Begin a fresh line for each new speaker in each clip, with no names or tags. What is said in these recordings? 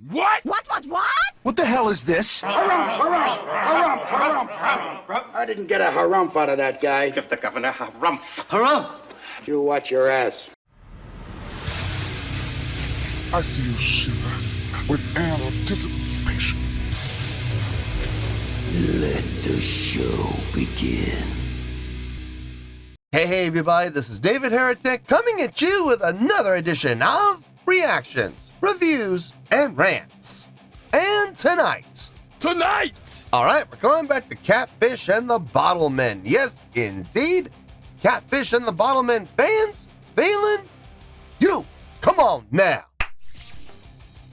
What?
What?
What the hell is this?
Harumph. I didn't get a harumph out of that guy.
Give the governor harumph.
Harumph!
You watch your ass.
I see you shiver with anticipation.
Let the show begin.
Hey everybody, this is David Heretic coming at you with another edition of Reactions, Reviews, and Rants. And tonight, alright, we're going back to Catfish and the Bottlemen. Yes, indeed, Catfish and the Bottlemen fans, FEELIN, you, come on now.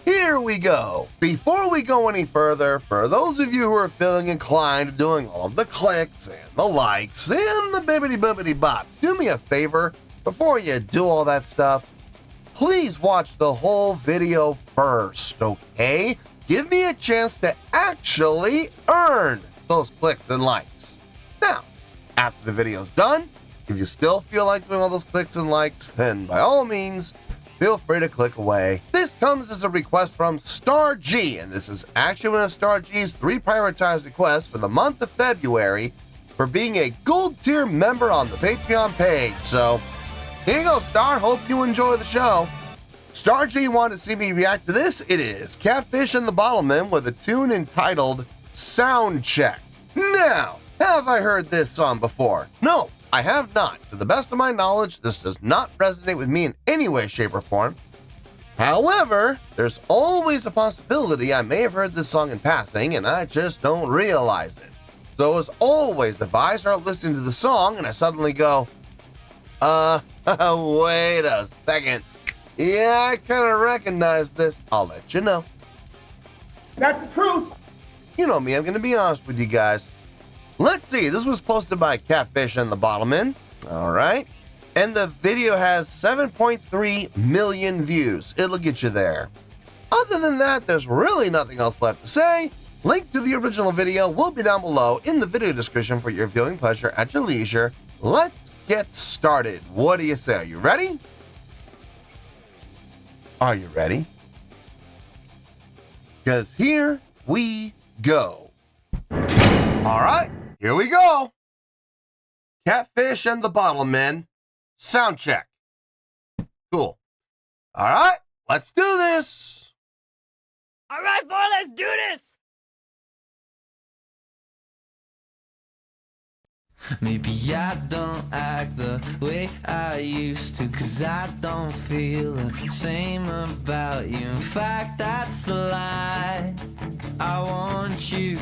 Here we go. Before we go any further, for those of you who are feeling inclined to doing all of the clicks and the likes and the bibbity-bobbity bop, do me a favor, before you do all that stuff, please watch the whole video first, okay? Give me a chance to actually earn those clicks and likes. Now, after the video's done, if you still feel like doing all those clicks and likes, then by all means, feel free to click away. This comes as a request from Star G, and this is actually one of Star G's 3 prioritized requests for the month of February for being a gold tier member on the Patreon page. So, here you go, Star. Hope you enjoy the show. Star G wanted to see me react to this. It is Catfish and the Bottlemen with a tune entitled Soundcheck. Now, have I heard this song before? No, I have not. To the best of my knowledge, this does not resonate with me in any way, shape, or form. However, there's always a possibility I may have heard this song in passing and I just don't realize it. So as always, if I start listening to the song and I suddenly go, wait a second. Yeah, I kind of recognize this. I'll let you know.
That's the truth.
You know me, I'm going to be honest with you guys. Let's see, this was posted by Catfish and the Bottlemen. All right. And the video has 7.3 million views. It'll get you there. Other than that, there's really nothing else left to say. Link to the original video will be down below in the video description for your viewing pleasure at your leisure. Let's get started. What do you say? Are you ready? Are you ready? Because here we go. All right, here we go. Catfish and the Bottlemen, Soundcheck. Cool. All right, let's do this.
All right, boy, let's do this.
Maybe I don't act the way I used to, 'cause I don't feel the same about you. In fact, that's a lie. I want you.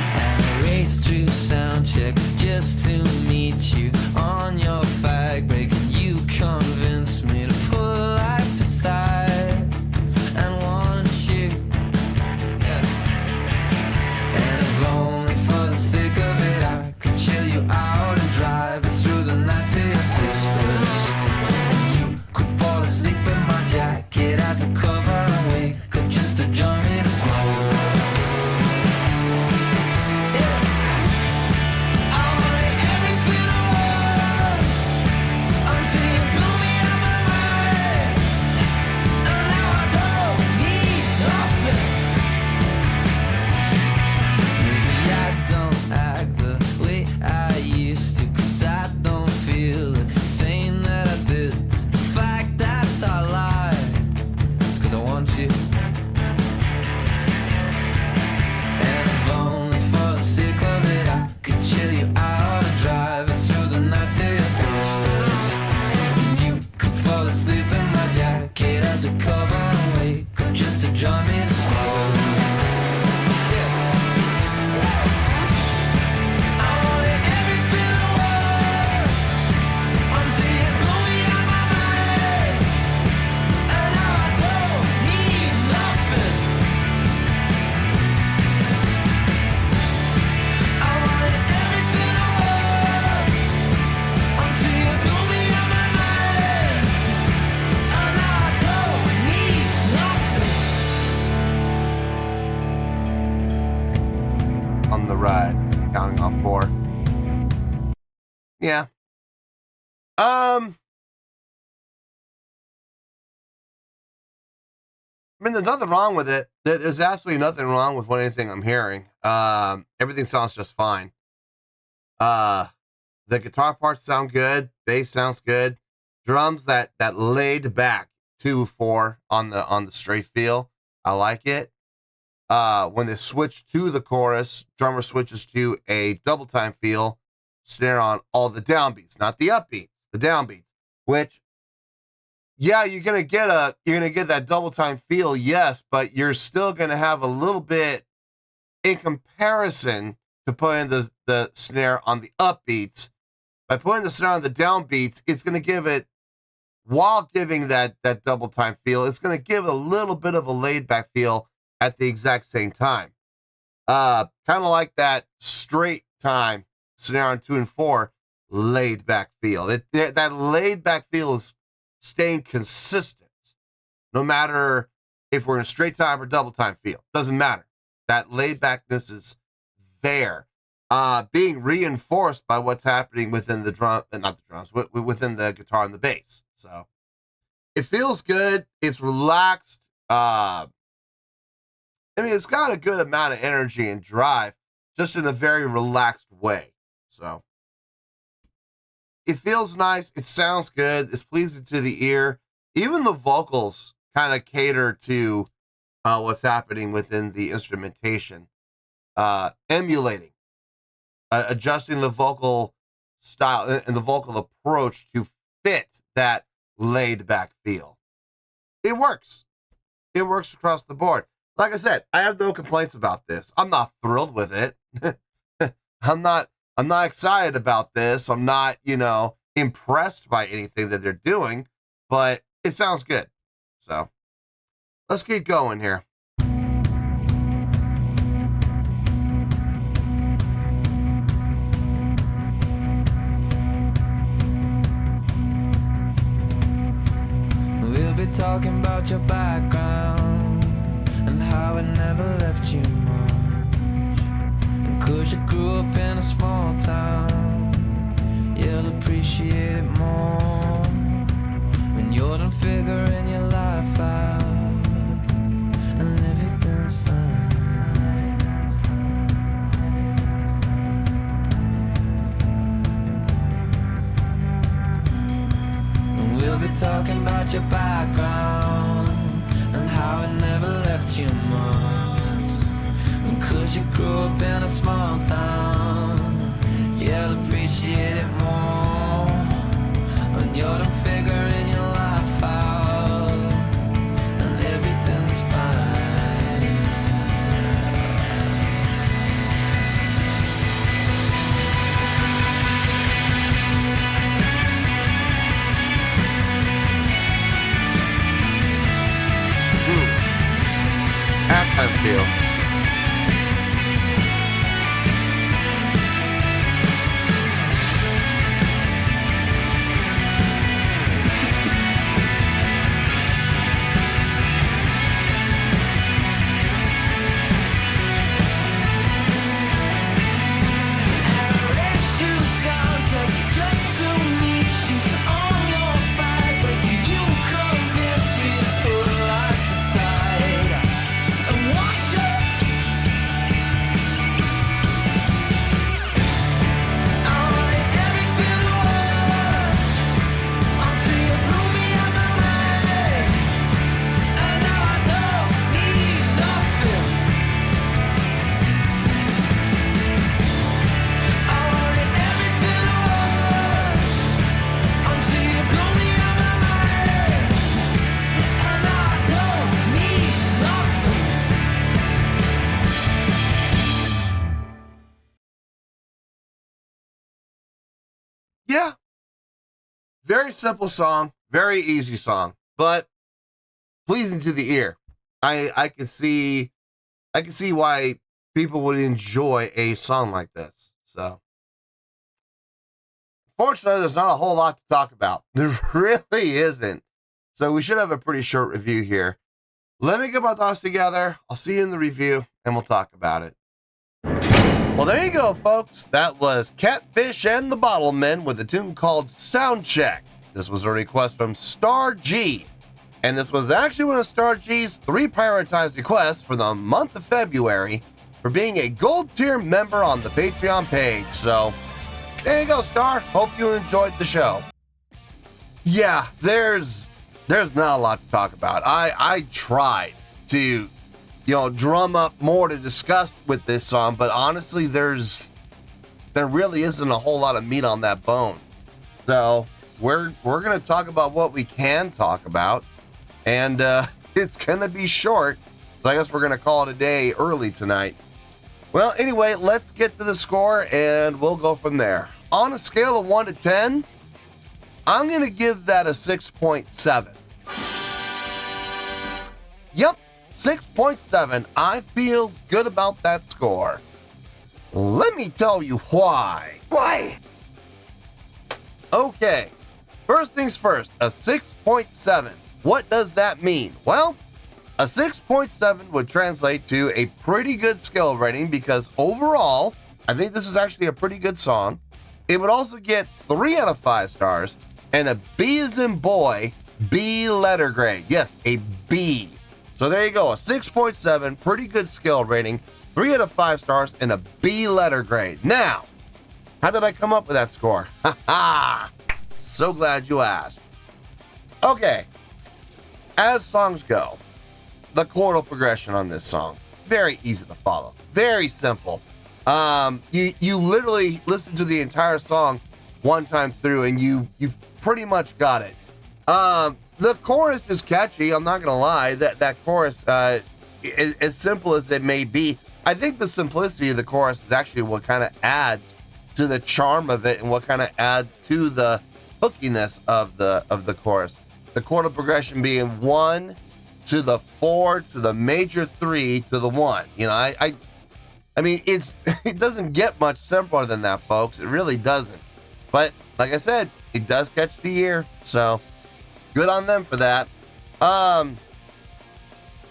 And I race through Soundcheck just to meet you on your fag break. You convinced me to put life aside and want you. Yeah. And if only for the sake of it, I could chill you out and drive us through the night to your sisters. You could fall asleep in my jacket as a cover and wake up just to join me to smoke.
Ride, counting off 4. Yeah. I mean, there's nothing wrong with it. There's absolutely nothing wrong with anything I'm hearing. Everything sounds just fine. The guitar parts sound good. Bass sounds good. Drums, that laid back 2/4 on the straight feel. I like it. When they switch to the chorus, drummer switches to a double time feel, snare on all the downbeats, not the upbeats, the downbeats, which, yeah, you're gonna get that double time feel, yes, but you're still gonna have a little bit in comparison to putting the snare on the upbeats. By putting the snare on the downbeats, it's gonna give it, while giving that double time feel, it's gonna give a little bit of a laid back feel at the exact same time. Kind of like that straight time snare on 2 and 4 laid back feel. That laid back feel is staying consistent, no matter if we're in straight time or double time feel. Doesn't matter. That laid backness is there, being reinforced by what's happening within the drum, not the drums, within the guitar and the bass. So it feels good. It's relaxed. I mean, it's got a good amount of energy and drive, just in a very relaxed way. So it feels nice. It sounds good. It's pleasing to the ear. Even the vocals kind of cater to what's happening within the instrumentation, emulating, adjusting the vocal style and the vocal approach to fit that laid back feel. It works. It works across the board. Like I said, I have no complaints about this. I'm not thrilled with it. I'm not excited about this. I'm not, impressed by anything that they're doing, but it sounds good. So let's keep going here.
We'll be talking about your background and how it never left you much. And 'cause you grew up in a small town, you'll appreciate it more when you're done figuring your life out and everything's fine. And we'll be talking about your background and how it never left you much. And 'cause you grew up in a small town, you'll appreciate it more when you're done figuring your life out and everything's fine.
Halftime feel. Yeah. Very simple song, very easy song, but pleasing to the ear. I can see why people would enjoy a song like this. So fortunately, there's not a whole lot to talk about. There really isn't. So we should have a pretty short review here. Let me get my thoughts together. I'll see you in the review and we'll talk about it. Well, there you go, folks. That was Catfish and the Bottlemen with a tune called Soundcheck. This was a request from Star G. And this was actually one of Star G's 3 prioritized requests for the month of February for being a gold tier member on the Patreon page. So there you go, Star. Hope you enjoyed the show. Yeah, there's not a lot to talk about. I tried to, drum up more to discuss with this song, but honestly, there really isn't a whole lot of meat on that bone. So we're gonna talk about what we can talk about, and it's gonna be short. So I guess we're gonna call it a day early tonight. Well, anyway, let's get to the score, and we'll go from there. On a scale of 1 to 10, I'm gonna give that a 6.7. Yep, 6.7. I feel good about that score. Let me tell you why.
Why?
Okay, first things first, a 6.7. What does that mean? Well, a 6.7 would translate to a pretty good skill rating because overall, I think this is actually a pretty good song. It would also get 3 out of 5 stars and a B as in boy, B letter grade. Yes, a B. So there you go, a 6.7, pretty good skill rating, 3 out of 5 stars, and a B letter grade. Now, how did I come up with that score? Ha ha! So glad you asked. Okay, as songs go, the chordal progression on this song, very easy to follow, very simple. You literally listen to the entire song one time through, and you've pretty much got it. The chorus is catchy. I'm not gonna lie. That chorus, as simple as it may be, I think the simplicity of the chorus is actually what kind of adds to the charm of it and what kind of adds to the hookiness of the chorus. The chordal progression being 1 to the 4 to the major 3 to the 1. I mean, it doesn't get much simpler than that, folks. It really doesn't. But like I said, it does catch the ear, so good on them for that.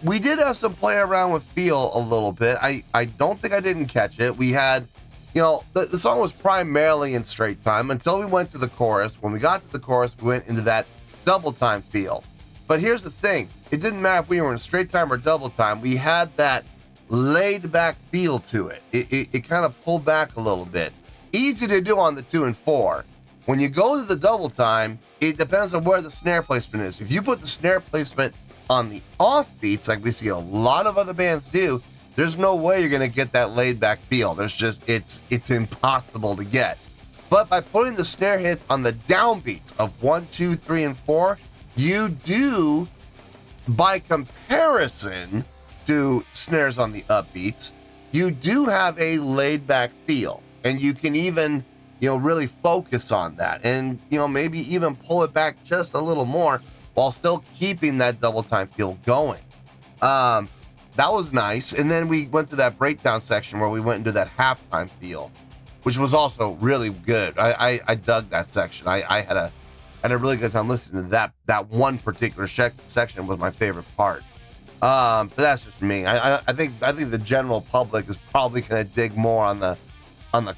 We did have some play around with feel a little bit. I don't think I didn't catch it. We had, the song was primarily in straight time until we went to the chorus. When we got to the chorus, we went into that double time feel. But here's the thing. It didn't matter if we were in straight time or double time. We had that laid back feel to it. It kind of pulled back a little bit. Easy to do on the 2 and 4. When you go to the double time, it depends on where the snare placement is. If you put the snare placement on the off beats, like we see a lot of other bands do, there's no way you're gonna get that laid back feel. It's impossible to get. But by putting the snare hits on the downbeats of 1, 2, 3, and 4, you do, by comparison to snares on the upbeats, you do have a laid back feel. And you can even, really focus on that and, maybe even pull it back just a little more while still keeping that double time feel going. That was nice. And then we went to that breakdown section where we went into that halftime feel, which was also really good. I dug that section. I had a really good time listening to that one particular section was my favorite part. But that's just me. I think the general public is probably going to dig more on the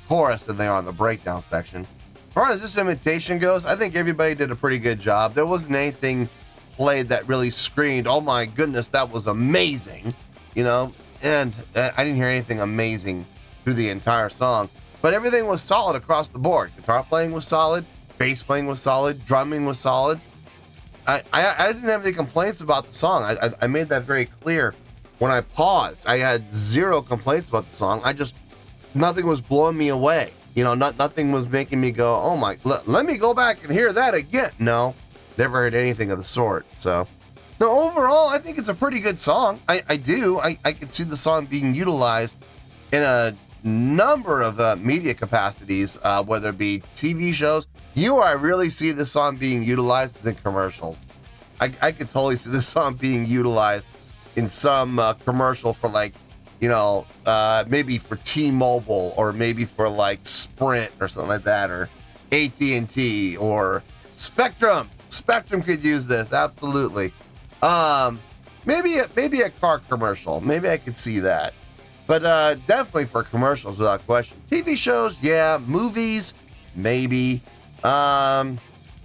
chorus than they are on the breakdown section. As far as this imitation goes, I think everybody did a pretty good job. There wasn't anything played that really screamed, "Oh my goodness, that was amazing," and I didn't hear anything amazing through the entire song. But everything was solid across the board. Guitar playing was solid, bass playing was solid, drumming was solid. I didn't have any complaints about the song. I made that very clear when I paused. I had 0 complaints about the song. Nothing was blowing me away. Nothing was making me go, "Oh my, let me go back and hear that again." No, never heard anything of the sort. So, no, overall, I think it's a pretty good song. I do. I can see the song being utilized in a number of media capacities, whether it be TV shows. I really see this song being utilized is in commercials. I could totally see this song being utilized in some commercial for maybe for T-Mobile or maybe for Sprint or something like that, or AT&T or Spectrum. Spectrum could use this, absolutely. Maybe a car commercial. Maybe I could see that. But definitely for commercials without question. TV shows, yeah. Movies, maybe. I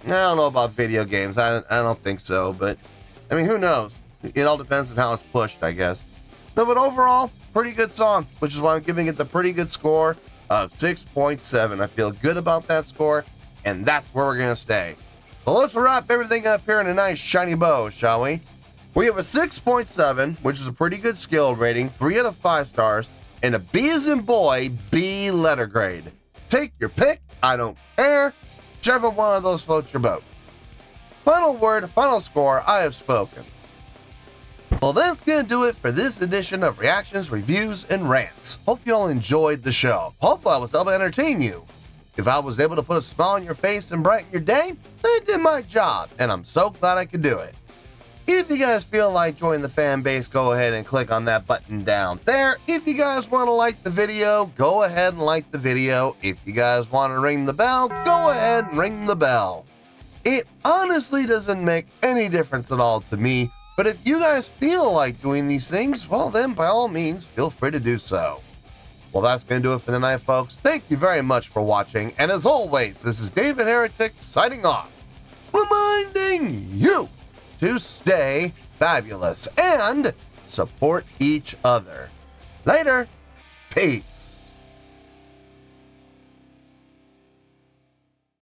don't know about video games. I don't think so. But I mean, who knows? It all depends on how it's pushed, I guess. No, but overall, pretty good song, which is why I'm giving it the pretty good score of 6.7. I feel good about that score, and that's where we're going to stay. So let's wrap everything up here in a nice shiny bow, shall we? We have a 6.7, which is a pretty good skill rating, 3 out of 5 stars, and a B as in boy, B letter grade. Take your pick, I don't care. Whichever one of those floats your boat. Final word, final score, I have spoken. Well, that's going to do it for this edition of Reactions, Reviews, and Rants. Hope you all enjoyed the show. Hopefully I was able to entertain you. If I was able to put a smile on your face and brighten your day, then I did my job, and I'm so glad I could do it. If you guys feel like joining the fan base, go ahead and click on that button down there. If you guys want to like the video, go ahead and like the video. If you guys want to ring the bell, go ahead and ring the bell. It honestly doesn't make any difference at all to me, but if you guys feel like doing these things, well then by all means, feel free to do so. Well, that's going to do it for the night, folks. Thank you very much for watching, and as always, this is David Heretic signing off, reminding you to stay fabulous and support each other. Later. Peace.